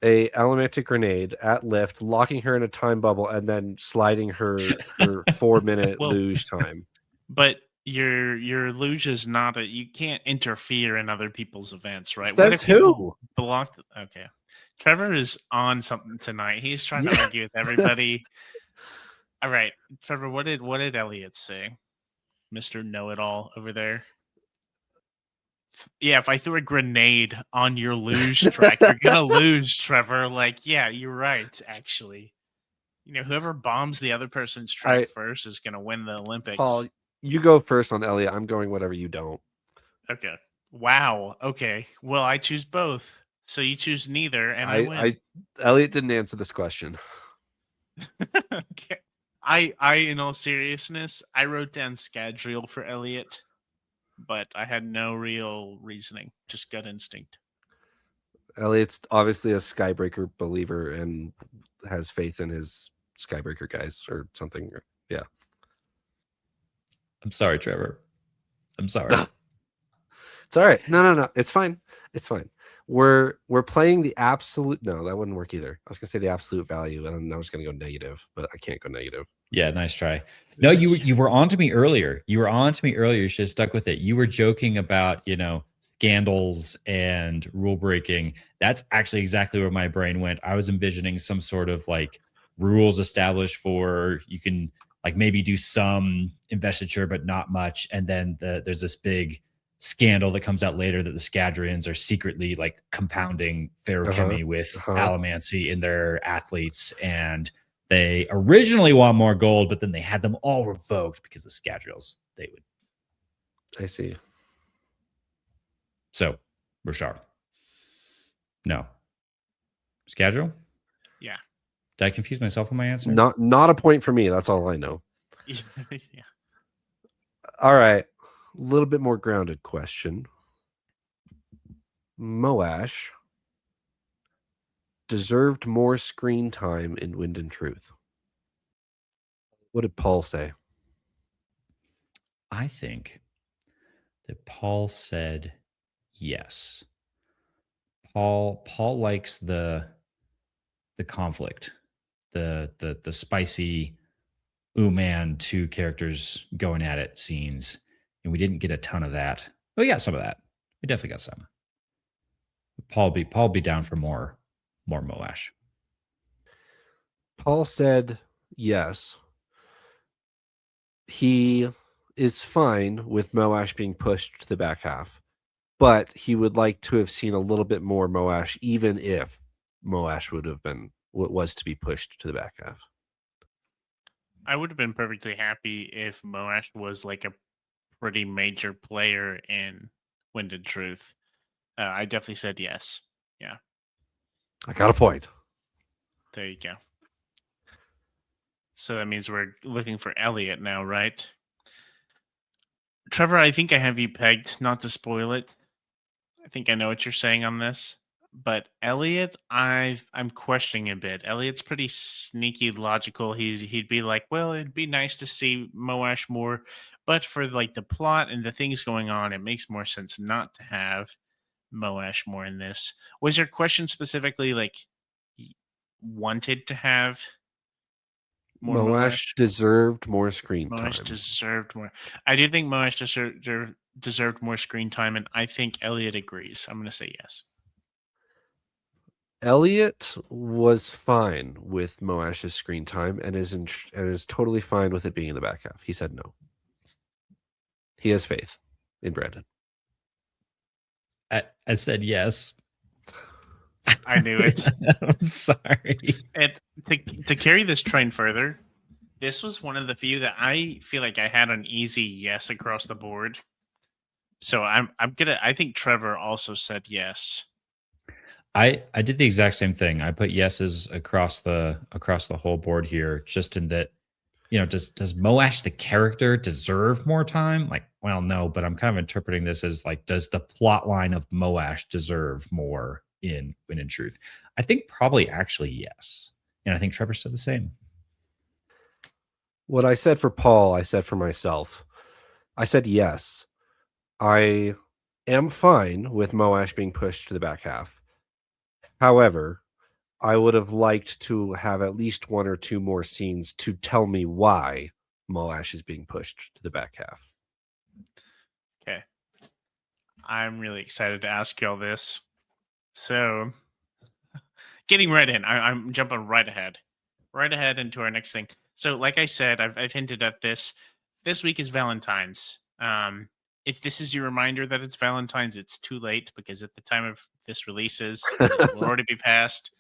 a elementic grenade at Lift, locking her in a time bubble, and then sliding her 4-minute luge time. But your luge is not you can't interfere in other people's events, right? Says who? Okay. Trevor is on something tonight. He's trying to argue with everybody. All right, Trevor, what did Elliot say? Mr. Know-It-All over there. Yeah, if I threw a grenade on your luge track, you're gonna lose, Trevor. Like, yeah, you're right, actually. Whoever bombs the other person's track first is gonna win the Olympics. Paul, you go first on Elliot. I'm going whatever you don't. Okay. Wow. Okay. Well, I choose both. So you choose neither, and I win. Elliot didn't answer this question. Okay. I, in all seriousness, I wrote down Scadrial for Elliot, but I had no real reasoning, just gut instinct. Elliot's obviously a Skybreaker believer and has faith in his Skybreaker guys or something. Yeah. I'm sorry, Trevor. I'm sorry. It's all right. No. It's fine. It's fine. We're playing the absolute. No, that wouldn't work either. I was gonna say the absolute value, and I was gonna go negative, but I can't go negative. Yeah, nice try. No, you were on to me earlier. You should have stuck with it. You were joking about scandals and rule breaking. That's actually exactly where my brain went. I was envisioning some sort of like rules established for you can like maybe do some investiture, but not much. And then there's this big scandal that comes out later that the Scadrians are secretly like compounding feruchemy with allomancy in their athletes, and they originally want more gold, but then they had them all revoked because of Scadrials. They would. I see. So, Rashard. No. Scadrial? Yeah. Did I confuse myself with my answer? Not a point for me. That's all I know. Yeah. All right. A little bit more grounded question. Moash deserved more screen time in Wind and Truth. What did Paul say? I think that Paul said yes. Paul likes the conflict, the spicy man, two characters going at it scenes, and we didn't get a ton of that. We got some of that. We definitely got some. Paul be down for more Moash. Paul said yes. He is fine with Moash being pushed to the back half, but he would like to have seen a little bit more Moash, even if Moash would have been what was to be pushed to the back half. I would have been perfectly happy if Moash was like a pretty major player in Wind and Truth. I definitely said yes. Yeah. I got a point. There you go. So that means we're looking for Elliot now, right? Trevor, I think I have you pegged, not to spoil it. I think I know what you're saying on this. But Elliot, I'm questioning a bit. Elliot's pretty sneaky, logical. He'd be like, well, it'd be nice to see Moash more, but for like the plot and the things going on, it makes more sense not to have Moash more in this. Was your question specifically like wanted to have more Moash deserved more screen Moash time. deserved more. I do think Moash deserved more screen time, and I think Elliot agrees. I'm going to say yes. Elliot was fine with Moash's screen time and is totally fine with it being in the back half. He said no. He has faith in Brandon. I said yes. I knew it. I'm sorry. And to carry this train further, this was one of the few that I feel like I had an easy yes across the board. So I think Trevor also said yes. I did the exact same thing. I put yeses across the whole board here, just in that, does Moash the character deserve more time? Like, well, no, but I'm kind of interpreting this as like, does the plot line of Moash deserve more in Wind and Truth? I think probably actually yes. And I think Trevor said the same. What I said for Paul, I said for myself. I said yes. I am fine with Moash being pushed to the back half. However, I would have liked to have at least one or two more scenes to tell me why Moash is being pushed to the back half. Okay. I'm really excited to ask y'all this. So, getting right in, I'm jumping right ahead into our next thing. So, like I said, I've hinted at this. This week is Valentine's. If this is your reminder that it's Valentine's, it's too late because at the time of this releases, it will already be past.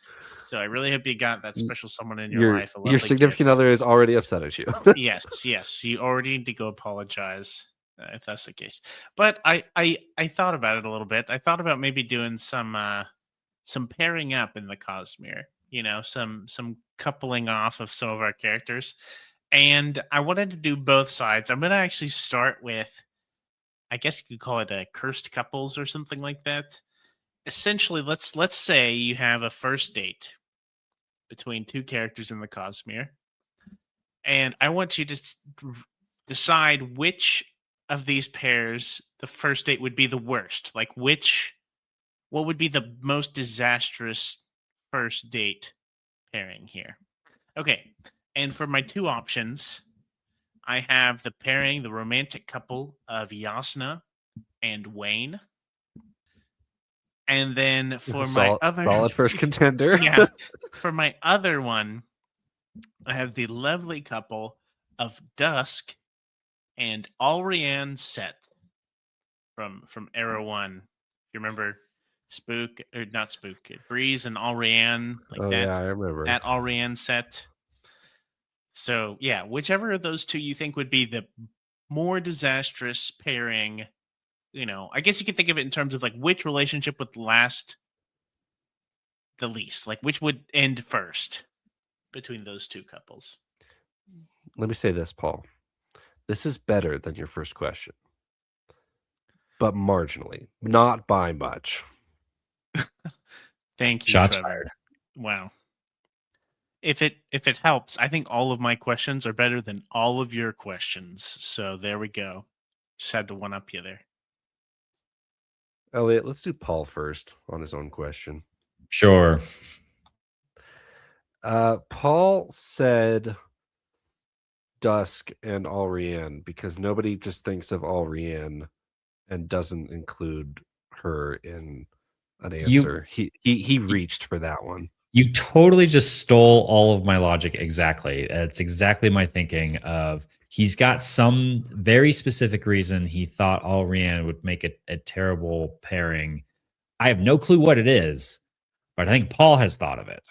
So I really hope you got that special someone in your life. Your significant other is already upset at you. Yes. You already need to go apologize if that's the case. But I thought about it a little bit. I thought about maybe doing some pairing up in the Cosmere. Some coupling off of some of our characters. And I wanted to do both sides. I'm going to actually start with, I guess you could call it a cursed couples or something like that. Essentially, let's say you have a first date between two characters in the Cosmere, and I want you to decide which of these pairs the first date would be the worst. Like what would be the most disastrous first date pairing here? Okay, and for my two options, I have the romantic couple of Yasna and Wayne. And then for my other solid first contender. Yeah. For my other one, I have the lovely couple of Dusk and Alrianne Set from Era 1. You remember Spook, or not Spook, Breeze and Alrianne, like Oh that. yeah, I remember. That Alrianne set. So yeah, whichever of those two you think would be the more disastrous pairing, I guess you could think of it in terms of like which relationship would last the least, like which would end first between those two couples. Let me say this, Paul. This is better than your first question, but marginally, not by much. Thank you, Shots Trevor. fired. Wow. If it helps, I think all of my questions are better than all of your questions. So there we go. Just had to one up you there. Elliot, let's do Paul first on his own question. Sure. Paul said Dusk and Alrienne because nobody just thinks of Alrienne and doesn't include her in an answer. He reached for that one. You totally just stole all of my logic. Exactly. It's exactly my thinking of he's got some very specific reason he thought Alrienne would make it a terrible pairing. I have no clue what it is, but I think Paul has thought of it.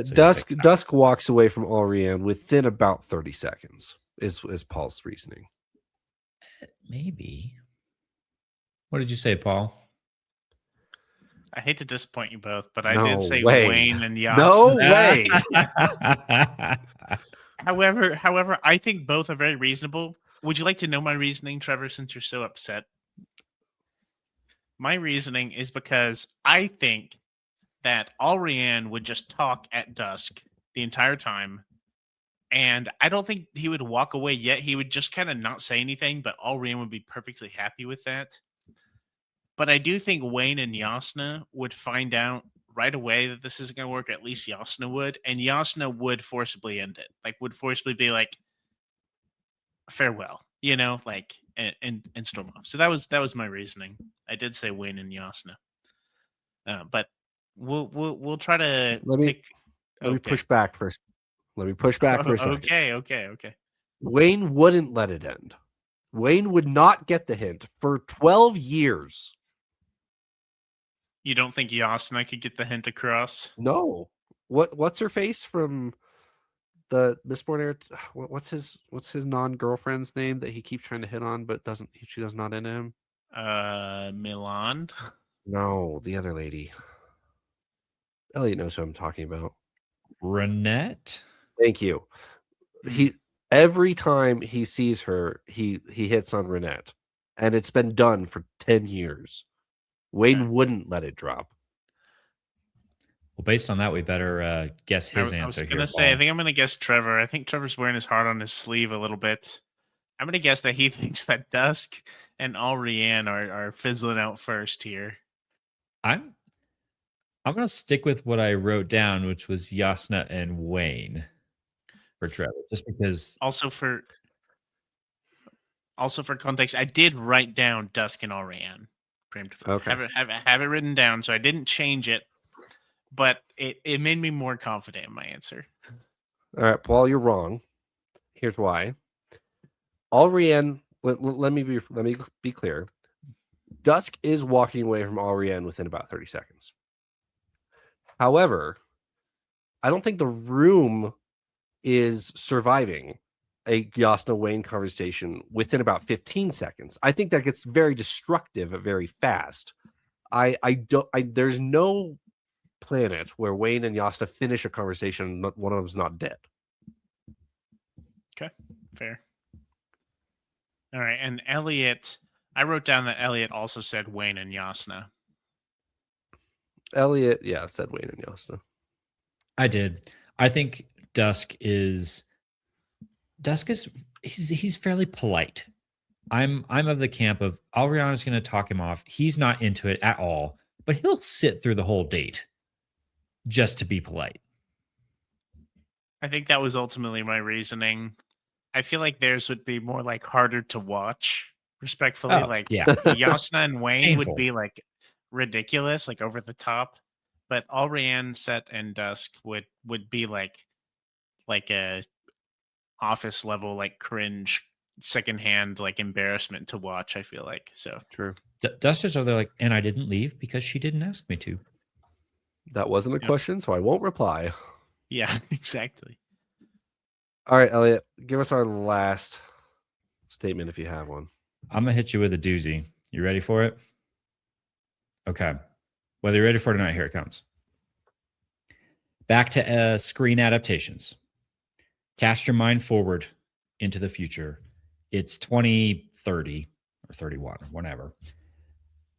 So Dusk walks away from Alrienne within about 30 seconds is Paul's reasoning. Maybe. What did you say, Paul? I hate to disappoint you both, but I No did say way. Wayne and Yas. No way. However, I think both are very reasonable. Would you like to know my reasoning, Trevor, since you're so upset? My reasoning is because I think that Alrienne would just talk at Dusk the entire time. And I don't think he would walk away yet. He would just kind of not say anything, but Alrienne would be perfectly happy with that. But I do think Wayne and Yasna would find out right away that this isn't going to work. At least Yasna would. And Yasna would forcibly end it. Like, would forcibly be like, farewell, like, and storm off. So that was my reasoning. I did say Wayne and Yasna. But we'll try to Let me push back first. Let me push back for a second. Okay. Wayne wouldn't let it end. Wayne would not get the hint for 12 years. You don't think Yasna could get the hint across? No. What's her face from the Mistborn era? What's his non-girlfriend's name that he keeps trying to hit on but she does not into him? Milan? No, the other lady. Elliot knows who I'm talking about. Renette? Thank you. Every time he sees her, he hits on Renette. And it's been done for 10 years. Wayne wouldn't let it drop. Well, based on that, we better guess his answer. I was going to say, I think I'm going to guess Trevor. I think Trevor's wearing his heart on his sleeve a little bit. I'm going to guess that he thinks that Dusk and Alrienne are fizzling out first here. I'm going to stick with what I wrote down, which was Yasna and Wayne for Trevor, just because. Also for context, I did write down Dusk and Alrienne. Okay. Have it written down, so I didn't change it, but it made me more confident in my answer. All right, Paul, you're wrong. Here's why. Alrienne, let me be clear. Dusk is walking away from Alrienne within about 30 seconds. However, I don't think the room is surviving a Yasna Wayne conversation within about 15 seconds. I think that gets very destructive very fast. There's no planet where Wayne and Yasna finish a conversation and one of them's not dead. Okay, fair. All right, and Elliot, I wrote down that Elliot also said Wayne and Yasna. Elliot, said Wayne and Yasna. I did. I think Dusk is he's fairly polite. I'm of the camp of Alrienne's going to talk him off. He's not into it at all, but he'll sit through the whole date just to be polite. I think that was ultimately my reasoning. I feel like theirs would be more like harder to watch, respectfully. Yasna and Wayne Painful. would be like ridiculous, like over the top. But Alrienne, Set, and Dusk would be like a office level, like cringe, secondhand, like embarrassment to watch. I feel like so. True. Duster's over there like, and I didn't leave because she didn't ask me to. That wasn't a question, so I won't reply. Yeah, exactly. All right, Elliot, give us our last statement if you have one. I'm gonna hit you with a doozy. You ready for it? Okay. Whether you're ready for it or not, here it comes. Back to screen adaptations. Cast your mind forward into the future. It's 2030 or 31 or whatever.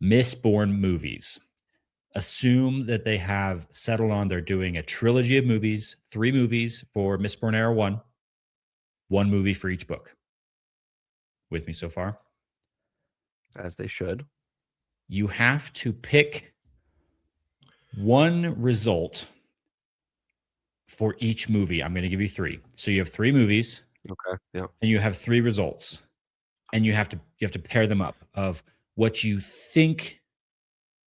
Mistborn movies. Assume that they have settled on they're doing a trilogy of movies, 3 movies for Mistborn Era 1 movie for each book. With me so far? As they should. You have to pick one result for each movie. I'm going to give you 3. So you have 3 movies. Okay. Yeah. And you have 3 results. And you have to pair them up of what you think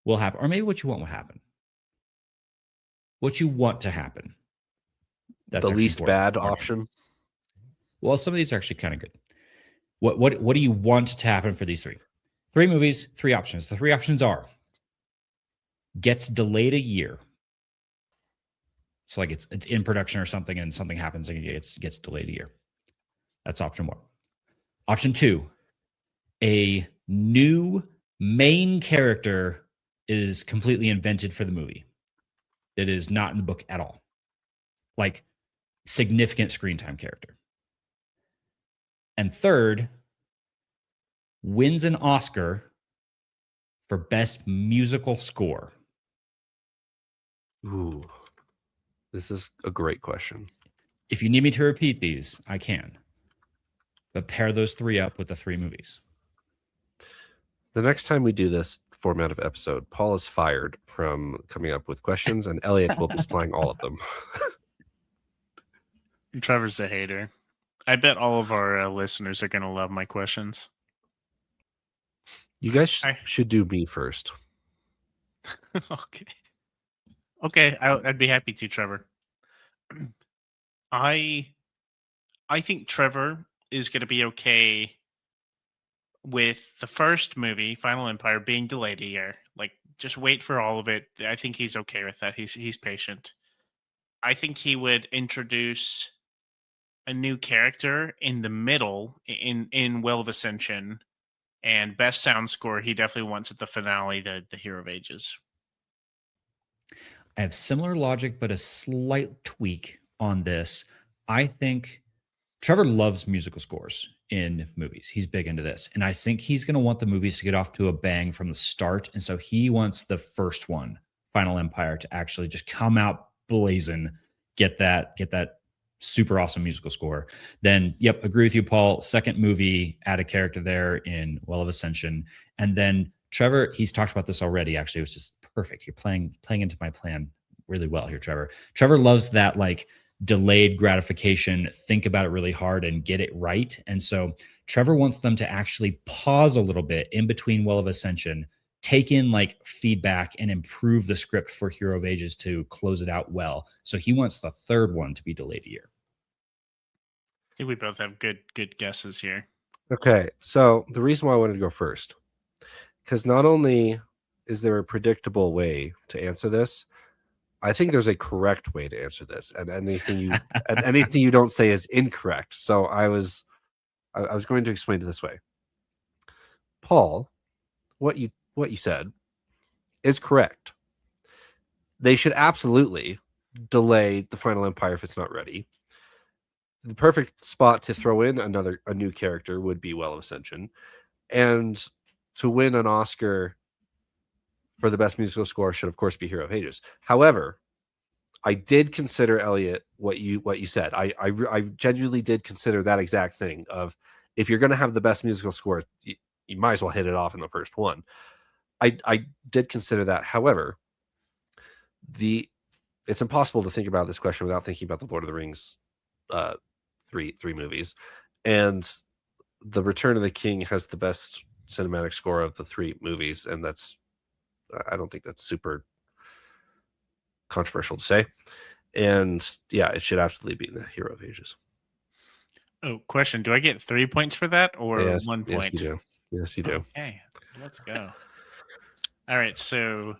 will happen, or maybe what you want will happen. What you want to happen. That's the least important. bad option. Well, some of these are actually kind of good. What do you want to happen for these 3? 3 movies, 3 options. The 3 options are gets delayed a year. So like it's in production or something and something happens and it gets delayed a year. That's option 1. Option 2, a new main character is completely invented for the movie that is not in the book at all. Like significant screen time character. And third, wins an Oscar for best musical score. Ooh, this is a great question. If you need me to repeat these, I can. But pair those 3 up with the 3 movies. The next time we do this format of episode, Paul is fired from coming up with questions, and Elliot will be supplying all of them. Trevor's a hater. I bet all of our listeners are going to love my questions. You guys should do me first. Okay. Okay, I'd be happy to, Trevor. I think Trevor is going to be okay with the first movie, Final Empire, being delayed a year. Like, just wait for all of it. I think he's okay with that. He's patient. I think he would introduce a new character in the middle in Well of Ascension, and best sound score he definitely wants at the finale, the Hero of Ages. I have similar logic, but a slight tweak on this. I think Trevor loves musical scores in movies. He's big into this. And I think he's going to want the movies to get off to a bang from the start. And so he wants the first one, Final Empire, to actually just come out blazing, get that super awesome musical score. Then, yep, agree with you, Paul. Second movie, add a character there in Well of Ascension. And then Trevor, he's talked about this already, actually. It was just perfect. You're playing into my plan really well here, Trevor. Trevor loves that, like, delayed gratification, think about it really hard and get it right. And so Trevor wants them to actually pause a little bit in between Well of Ascension, take in like feedback and improve the script for Hero of Ages to close it out well. So he wants the third one to be delayed a year. I think we both have good guesses here. Okay, so the reason why I wanted to go first, because not only is there a predictable way to answer this, I think there's a correct way to answer this, and anything you don't say is incorrect. So I was going to explain it this way. Paul, what you said is correct. They should absolutely delay the Final Empire if it's not ready. The perfect spot to throw in a new character would be Well of Ascension, and to win an Oscar for the best musical score should of course be Hero of Ages. However, I did consider, Elliot, what you said. I genuinely did consider that exact thing of, if you're going to have the best musical score, you might as well hit it off in the first one. I did consider that. However, it's impossible to think about this question without thinking about the Lord of the Rings three movies, and the Return of the King has the best cinematic score of the 3 movies, and I don't think that's super controversial to say. And yeah, it should absolutely be the Hero of Ages. Oh, question. Do I get 3 points for that or Yes, 1 point? Yes, you do. Yes, you do. Okay, let's go. All right, so...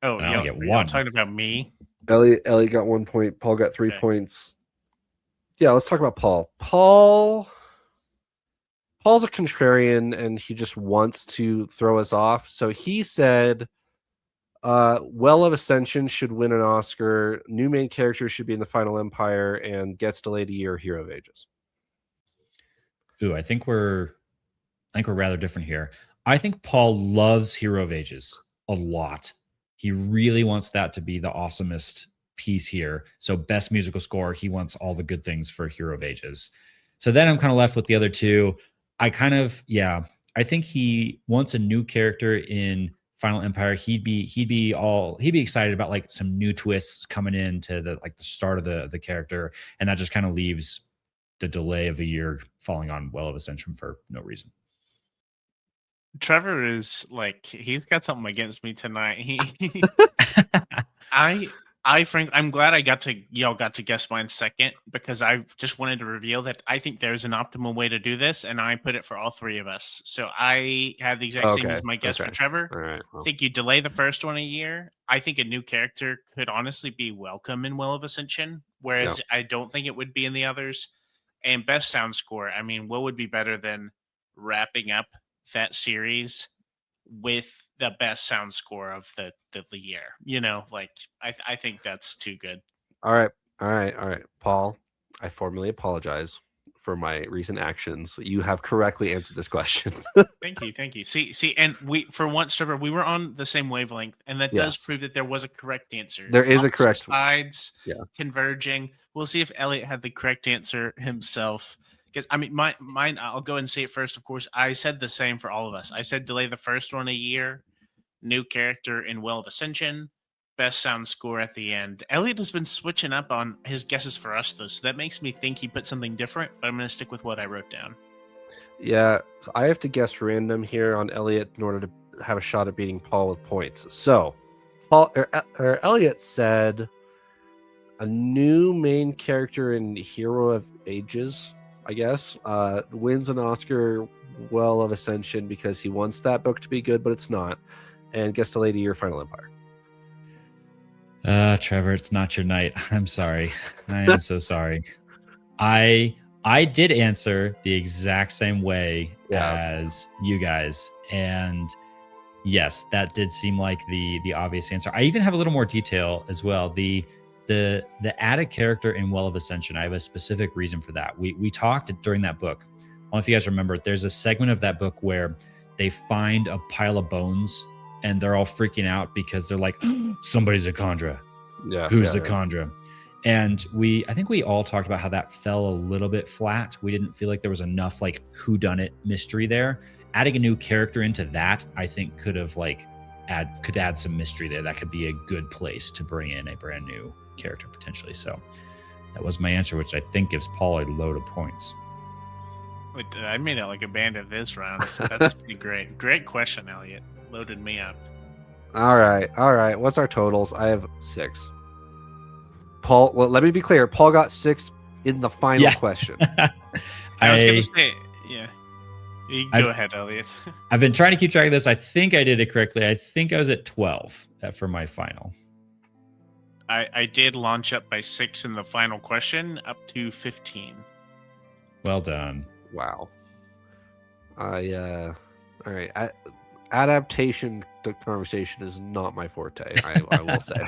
Oh, I only get y'all 1. talking about me? Elliot got 1 point. Paul got 3 points. Yeah, let's talk about Paul. Paul's a contrarian, and he just wants to throw us off. So he said, Well of Ascension should win an Oscar. New main character should be in the Final Empire and gets delayed a year. Hero of Ages. Ooh, I think we're rather different here. I think Paul loves Hero of Ages a lot. He really wants that to be the awesomest piece here. So best musical score, he wants all the good things for Hero of Ages. So then I'm kind of left with the other two. I think he wants a new character in Final Empire. He'd be excited about like some new twists coming into the start of the character, and that just kind of leaves the delay of a year falling on Well of Ascension for no reason. Trevor is like, he's got something against me tonight. I'm glad y'all got to guess mine second, because I just wanted to reveal that I think there's an optimal way to do this, and I put it for all three of us. So I have the exact same as my guess for Trevor. All right. Well. I think you delay the first one a year. I think a new character could honestly be welcome in Well of Ascension, whereas I don't think it would be in the others. And best sound score, I mean, what would be better than wrapping up that series with the best sound score of the year? You know, like I think that's too good. All right. Paul, I formally apologize for my recent actions. You have correctly answered this question. Thank you. See, and we, for once, Trevor, we were on the same wavelength, and that does prove that there was a correct answer. There is a correct sides converging. We'll see if Elliot had the correct answer himself. Because I mean, mine. I'll go and say it first. Of course, I said the same for all of us. I said delay the first one a year. New character in Well of Ascension. Best sound score at the end. Elliot has been switching up on his guesses for us, though, so that makes me think he put something different. But I'm going to stick with what I wrote down. Yeah, so I have to guess random here on Elliot in order to have a shot at beating Paul with points. So, Elliot said a new main character in Hero of Ages, I guess, wins an Oscar Well of Ascension because he wants that book to be good, but it's not, and gets delayed a year Final Empire. Trevor, it's not your night. I'm sorry. I am so sorry. I did answer the exact same way as you guys, and yes, that did seem like the obvious answer. I even have a little more detail as well. The added character in Well of Ascension, I have a specific reason for that. We talked during that book. I don't know if you guys remember, there's a segment of that book where they find a pile of bones and they're all freaking out because they're like, somebody's a Khandra. Yeah. Who's the Khandra? And I think we all talked about how that fell a little bit flat. We didn't feel like there was enough like whodunit mystery there. Adding a new character into that, I think could add some mystery there. That could be a good place to bring in a brand new character potentially. So that was my answer, which I think gives Paul a load of points. I made it like a bandit this round. That's pretty great. Great question, Elliot. Loaded me up. All right. What's our totals? I have 6. Paul, well, let me be clear. Paul got 6 in the final question. I was going to say, yeah. You go ahead, Elliot. I've been trying to keep track of this. I think I did it correctly. I think I was at 12 for my final. I did launch up by 6 in the final question, up to 15. Well done. Wow. All right. Adaptation to conversation is not my forte, I will say.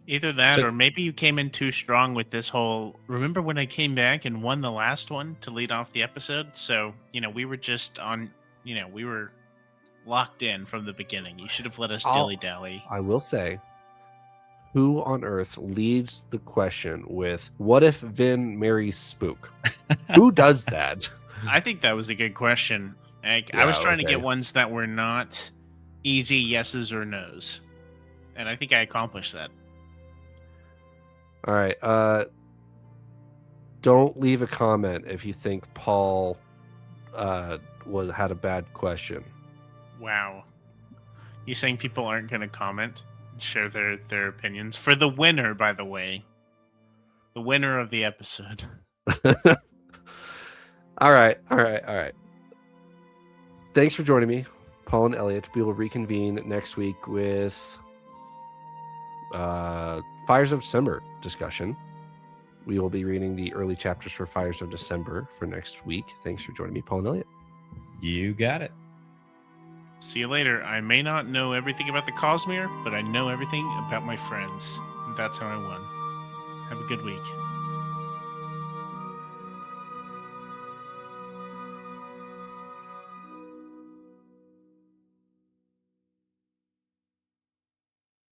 Either that, or maybe you came in too strong with this whole, remember when I came back and won the last one to lead off the episode? So, we were just on, we were locked in from the beginning. You should have let us dilly-dally. I will say, who on earth leads the question with, what if Vin marries Spook? Who does that? I think that was a good question. I was trying to get ones that were not easy yeses or nos. And I think I accomplished that. All right. Don't leave a comment if you think Paul had a bad question. Wow. You saying people aren't going to comment and share their opinions? For the winner, by the way. The winner of the episode. All right. Thanks for joining me, Paul and Elliot. We will reconvene next week with Fires of December discussion. We will be reading the early chapters for Fires of December for next week. Thanks for joining me, Paul and Elliot. You got it. See you later. I may not know everything about the Cosmere, but I know everything about my friends. That's how I won. Have a good week.